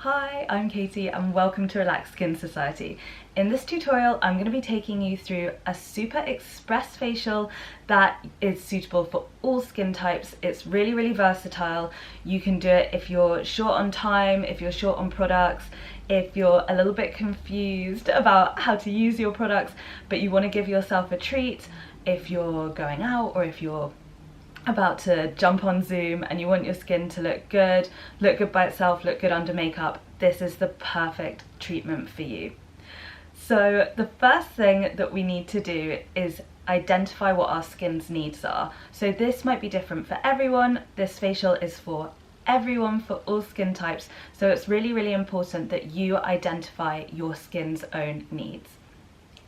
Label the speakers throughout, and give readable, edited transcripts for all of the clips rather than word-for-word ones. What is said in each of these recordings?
Speaker 1: Hi, I'm Katie and welcome to Relaxed Skin Society. In this tutorial, I'm going to be taking you through a super express facial that is suitable for all skin types. It's really versatile. You can do it if you're short on time, if you're short on products, if you're a little bit confused about how to use your products, but you want to give yourself a treat, if you're going out or if you're about to jump on Zoom and you want your skin to look good by itself, look good under makeup, this is the perfect treatment for you. So the first thing that we need to do is identify what our skin's needs are. So this might be different for everyone. This facial is for everyone, for all skin types. So it's really important that you identify your skin's own needs.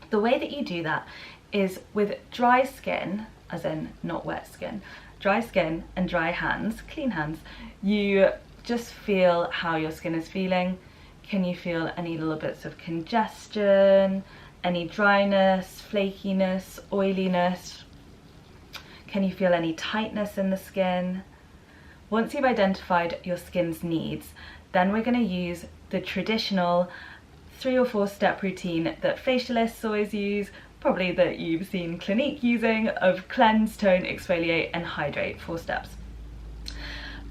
Speaker 1: The way that you do that is with dry skin, as in not wet skin, dry skin and dry hands, clean hands, you just feel how your skin is feeling. Can you feel any little bits of congestion, any dryness, flakiness, oiliness? Can you feel any tightness in the skin? Once you've identified your skin's needs, then we're going to use the traditional 3 or 4 step routine that facialists always use, probably that you've seen Clinique using, of cleanse, tone, exfoliate and hydrate, 4 steps.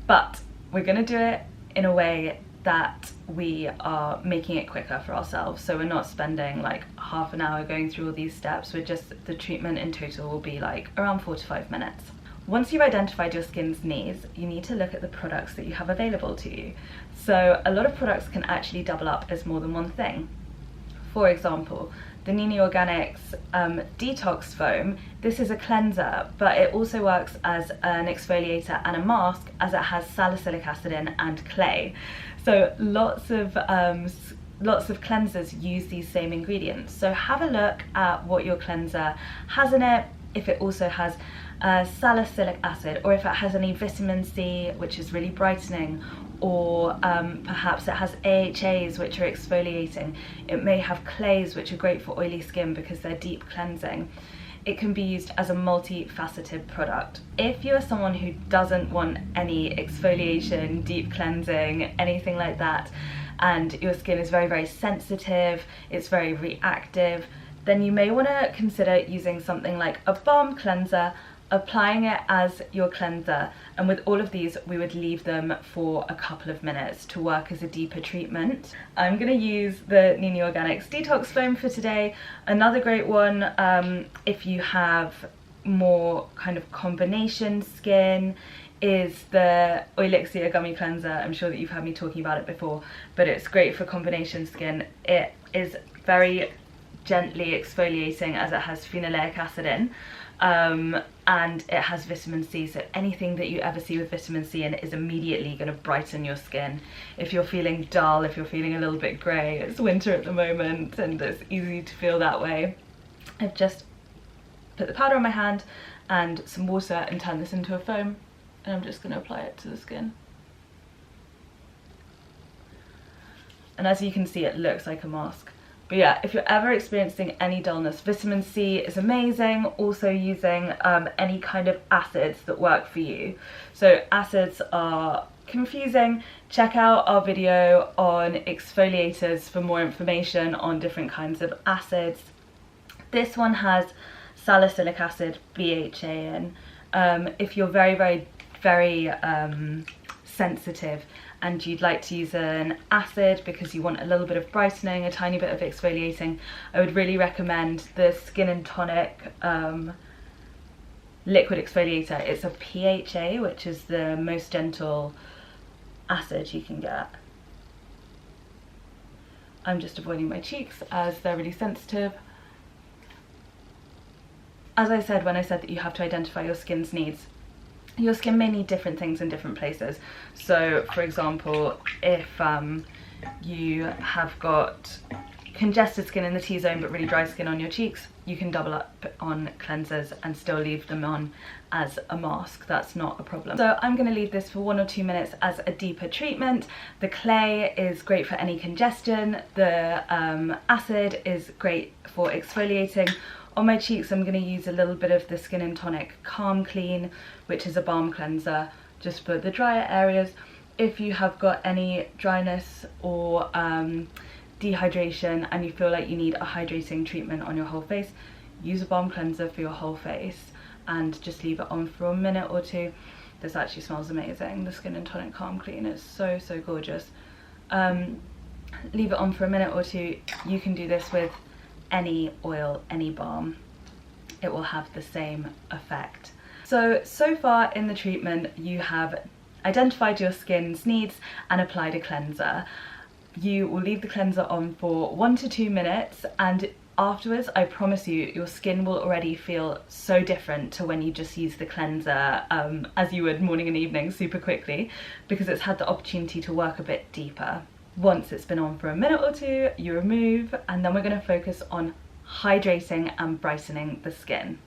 Speaker 1: But we're going to do it in a way that we are making it quicker for ourselves. So we're not spending like half an hour going through all these steps. The treatment in total will be like around 4 to 5 minutes. Once you've identified your skin's needs, you need to look at the products that you have available to you. So a lot of products can actually double up as more than one thing. For example, the Nini Organics Detox Foam, this is a cleanser, but it also works as an exfoliator and a mask, as it has salicylic acid in and clay. So lots of cleansers use these same ingredients. So have a look at what your cleanser has in it, if it also has salicylic acid, or if it has any vitamin C, which is really brightening, or perhaps it has AHAs, which are exfoliating. It may have clays, which are great for oily skin because they're deep cleansing. It can be used as a multifaceted product. If you're someone who doesn't want any exfoliation, deep cleansing, anything like that, and your skin is very sensitive, it's very reactive, then you may want to consider using something like a balm cleanser, applying it as your cleanser, and with all of these we would leave them for a couple of minutes to work as a deeper treatment. I'm going to use the Nini Organics Detox Foam for today. Another great one if you have more kind of combination skin is the Oilixia Gummy Cleanser. I'm sure that you've heard me talking about it before, but it's great for combination skin. It is very gently exfoliating as it has phenolic acid in, and it has vitamin C, so anything that you ever see with vitamin C in is immediately going to brighten your skin. If you're feeling dull, if you're feeling a little bit grey, it's winter at the moment and it's easy to feel that way, I've just put the powder on my hand and some water and turned this into a foam, and I'm just going to apply it to the skin. And as you can see, it looks like a mask. But yeah, if you're ever experiencing any dullness, vitamin C is amazing. Also using any kind of acids that work for you. So acids are confusing. Check out our video on exfoliators for more information on different kinds of acids. This one has salicylic acid, BHA in. If you're very sensitive and you'd like to use an acid because you want a little bit of brightening, a tiny bit of exfoliating, I would really recommend the Skin and Tonic liquid exfoliator. It's a PHA, which is the most gentle acid you can get. I'm just avoiding my cheeks as they're really sensitive. As I said when I said that you have to identify your skin's needs, your skin may need different things in different places. So for example, if you have got congested skin in the T-zone but really dry skin on your cheeks, you can double up on cleansers and still leave them on as a mask. That's not a problem. So I'm going to leave this for 1 or 2 minutes as a deeper treatment. The clay is great for any congestion. The acid is great for exfoliating. On my cheeks, I'm going to use a little bit of the Skin and Tonic Calm Clean, which is a balm cleanser just for the drier areas. if you have got any dryness or dehydration and you feel like you need a hydrating treatment on your whole face, use a balm cleanser for your whole face and just leave it on for a minute or two. This actually smells amazing. The Skin and Tonic Calm Clean is so gorgeous. Leave it on for a minute or two. You can do this with any oil, any balm. It will have the same effect. So far in the treatment, you have identified your skin's needs and applied a cleanser. You will leave the cleanser on for 1 to 2 minutes, and afterwards, I promise you, your skin will already feel so different to when you just use the cleanser as you would morning and evening super quickly, because it's had the opportunity to work a bit deeper. Once it's been on for a minute or two, you remove, and then we're going to focus on hydrating and brightening the skin.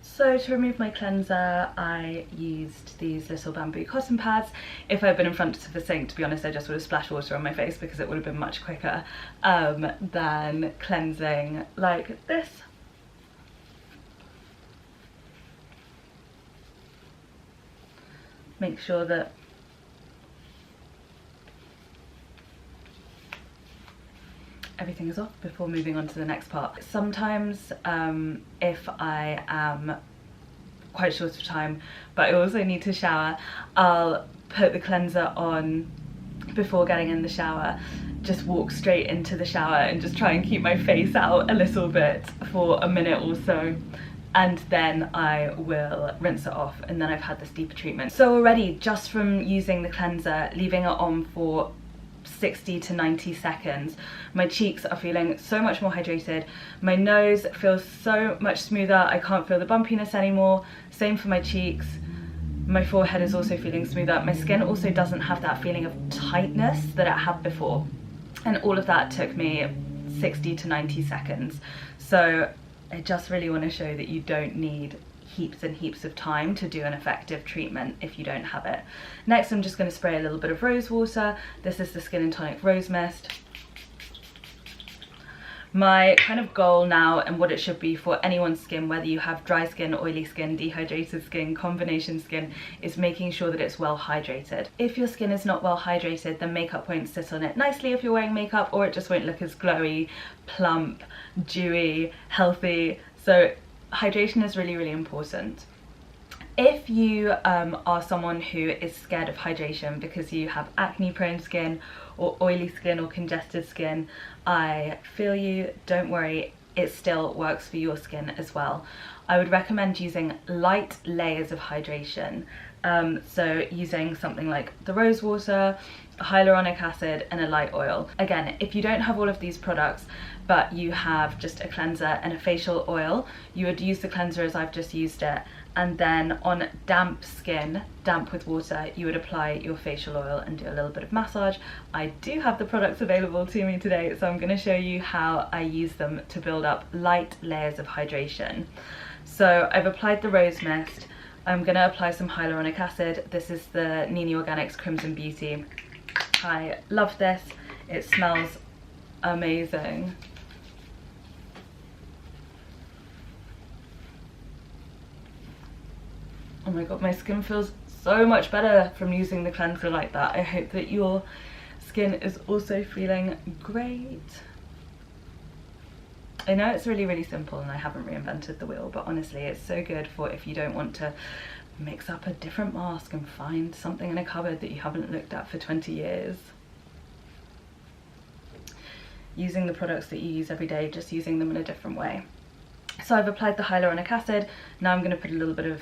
Speaker 1: So to remove my cleanser, I used these little bamboo cotton pads. If I'd been in front of the sink, to be honest, I just would have splashed water on my face because it would have been much quicker than cleansing like this. Make sure that everything is off before moving on to the next part. Sometimes if I am quite short of time but I also need to shower, I'll put the cleanser on before getting in the shower, just walk straight into the shower and just try and keep my face out a little bit for a minute or so, and then I will rinse it off, and then I've had this deeper treatment. So already, just from using the cleanser, leaving it on for 60 to 90 seconds, my cheeks are feeling so much more hydrated. My nose feels so much smoother. I can't feel the bumpiness anymore. Same for my cheeks. My forehead is also feeling smoother. My skin also doesn't have that feeling of tightness that it had before. And all of that took me 60 to 90 seconds. So I just really want to show that you don't need heaps and heaps of time to do an effective treatment if you don't have it. Next, I'm just going to spray a little bit of rose water. This is the Skin and Tonic Rose Mist. My kind of goal now, and what it should be for anyone's skin, whether you have dry skin, oily skin, dehydrated skin, combination skin, is making sure that it's well hydrated. If your skin is not well hydrated, then makeup won't sit on it nicely if you're wearing makeup, or it just won't look as glowy, plump, dewy, healthy. So hydration is really important. If you are someone who is scared of hydration because you have acne prone skin or oily skin or congested skin, I feel you, don't worry, it still works for your skin as well. I would recommend using light layers of hydration. So using something like the rose water, hyaluronic acid and a light oil. Again, if you don't have all of these products but you have just a cleanser and a facial oil, you would use the cleanser as I've just used it, and then on damp skin, damp with water, you would apply your facial oil and do a little bit of massage. I do have the products available to me today, so I'm going to show you how I use them to build up light layers of hydration. So I've applied the rose mist. I'm going to apply some hyaluronic acid. This is the Nini Organics Crimson Beauty. I love this. It smells amazing. Oh my god, my skin feels so much better from using the cleanser like that. I hope that your skin is also feeling great. I know it's really simple and I haven't reinvented the wheel, but honestly it's so good for if you don't want to mix up a different mask and find something in a cupboard that you haven't looked at for 20 years. Using the products that you use every day, just using them in a different way. So I've applied the hyaluronic acid. Now I'm going to put a little bit of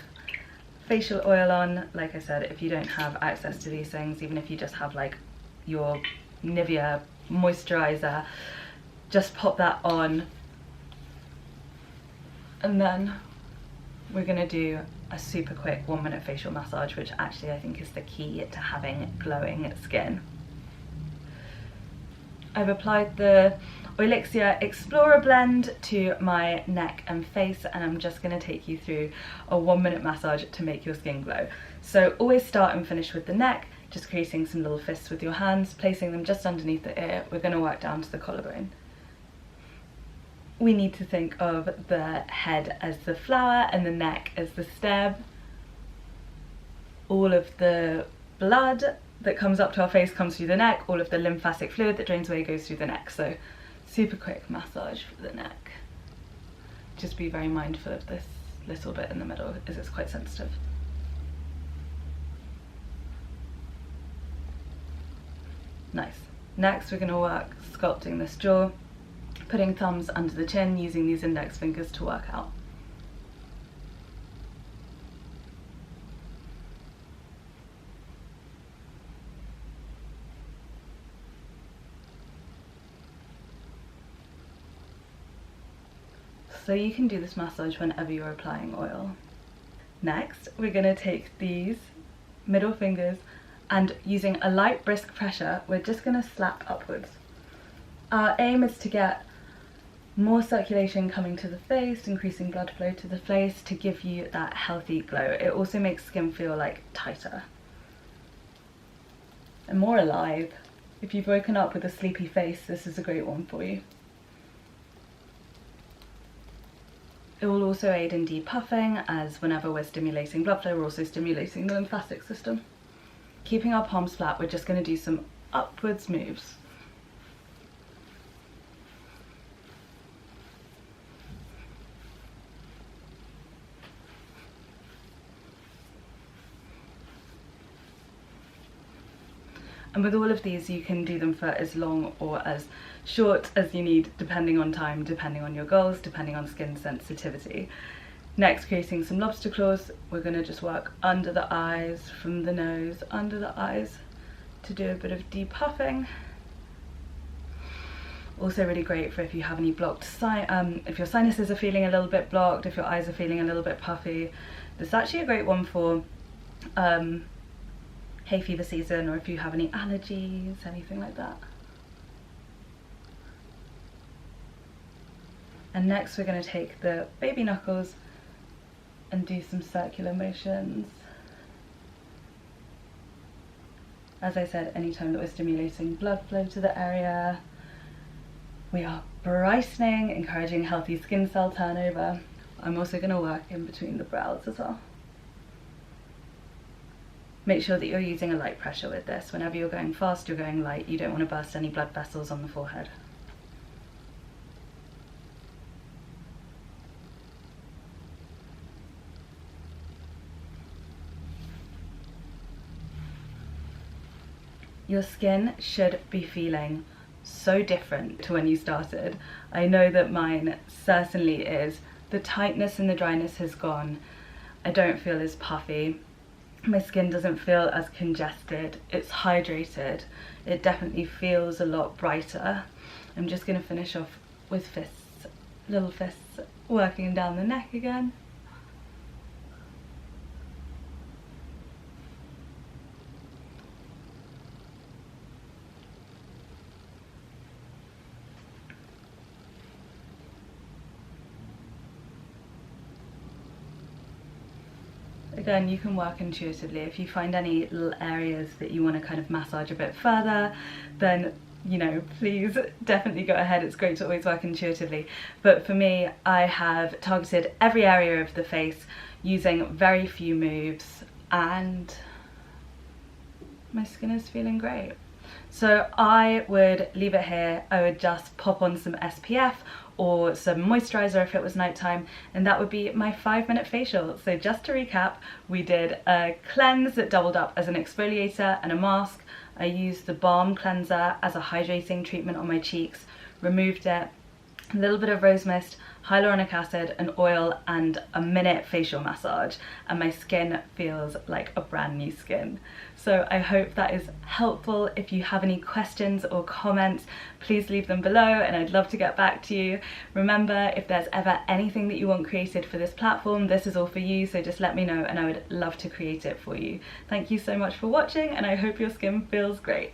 Speaker 1: facial oil on. Like I said, if you don't have access to these things, even if you just have like your Nivea moisturizer, just pop that on, and then we're going to do a super quick 1-minute facial massage, which actually I think is the key to having glowing skin. I've applied the Oilixia Explorer blend to my neck and face, and I'm just going to take you through a 1-minute massage to make your skin glow. So always start and finish with the neck, just creating some little fists with your hands, placing them just underneath the ear. We're going to work down to the collarbone. We need to think of the head as the flower and the neck as the stem. All of the blood that comes up to our face comes through the neck. All of the lymphatic fluid that drains away goes through the neck. So super quick massage for the neck. Just be very mindful of this little bit in the middle as it's quite sensitive. Nice. Next we're going to work sculpting this jaw, putting thumbs under the chin, using these index fingers to work out. So you can do this massage whenever you're applying oil. Next, we're going to take these middle fingers and using a light brisk pressure, we're just going to slap upwards. Our aim is to get more circulation coming to the face, increasing blood flow to the face to give you that healthy glow. It also makes skin feel like tighter and more alive. If you've woken up with a sleepy face, this is a great one for you. It will also aid in depuffing, as whenever we're stimulating blood flow, we're also stimulating the lymphatic system. Keeping our palms flat, we're just going to do some upwards moves. And with all of these, you can do them for as long or as short as you need, depending on time, depending on your goals, depending on skin sensitivity. Next, creating some lobster claws, we're going to just work under the eyes, from the nose, under the eyes, to do a bit of depuffing. Also really great for if you have any blocked if your sinuses are feeling a little bit blocked, if your eyes are feeling a little bit puffy. This is actually a great one for hay fever season, or if you have any allergies, anything like that. And next we're going to take the baby knuckles and do some circular motions. As I said, anytime that we're stimulating blood flow to the area, we are brightening, encouraging healthy skin cell turnover. I'm also going to work in between the brows as well. Make sure that you're using a light pressure with this. Whenever you're going fast, you're going light. You don't want to burst any blood vessels on the forehead. Your skin should be feeling so different to when you started. I know that mine certainly is. The tightness and the dryness has gone. I don't feel as puffy. My skin doesn't feel as congested. It's hydrated. It definitely feels a lot brighter. I'm just going to finish off with fists, little fists, working down the neck again. Again, you can work intuitively. If you find any little areas that you want to kind of massage a bit further, then, you know, please definitely go ahead. It's great to always work intuitively. But for me, I have targeted every area of the face using very few moves, and my skin is feeling great. So I would leave it here. I would just pop on some SPF or some moisturizer if it was nighttime, and that would be my 5-minute facial. So just to recap, we did a cleanse that doubled up as an exfoliator and a mask. I used the balm cleanser as a hydrating treatment on my cheeks, removed it, a little bit of rose mist, hyaluronic acid, an oil, and a minute facial massage, and my skin feels like a brand new skin. So I hope that is helpful. If you have any questions or comments, please leave them below and I'd love to get back to you. Remember, if there's ever anything that you want created for this platform, this is all for you, so just let me know and I would love to create it for you. Thank you so much for watching, and I hope your skin feels great.